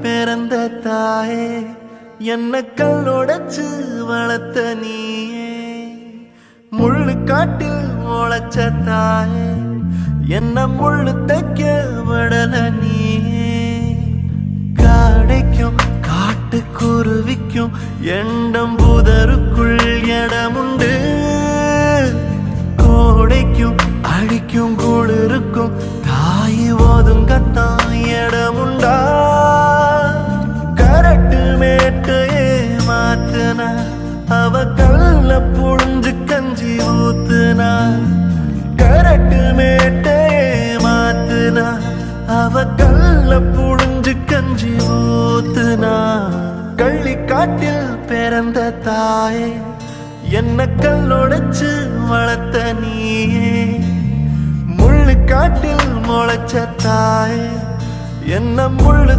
பிறந்த தாயே, என்ன கல்லோடச்சு வளர்த்த நீயே. முள்ளு காட்டில் முளைச்ச தாயே, என்ன முள்ளு தைக்க விடல நீயே. காடைக்கும் காட்டுக்குருவிக்கும் எண்டம் புதருக்குள் இடமுண்டு. கோடைக்கும் அடிக்கும் குளிருக்கும் தாய் ஒதுங்கத்தான் இடமுண்டா. கரட்டு மேட்டையே மாத்துனா, அவ கல்ல புழிஞ்சு கஞ்சி ஊத்துனா. கரட்டு மேட்டையே மாத்துனா, அவ கல்ல புழிஞ்சு கஞ்சி ஊத்துனா. கள்ளி காட்டில் பிறந்த தாயே, என்ன கல்லொடைச்சு வளர்த்த நீயே. முள்ளு காட்டில் முளைச்ச தாயே, என்ன முள்ளு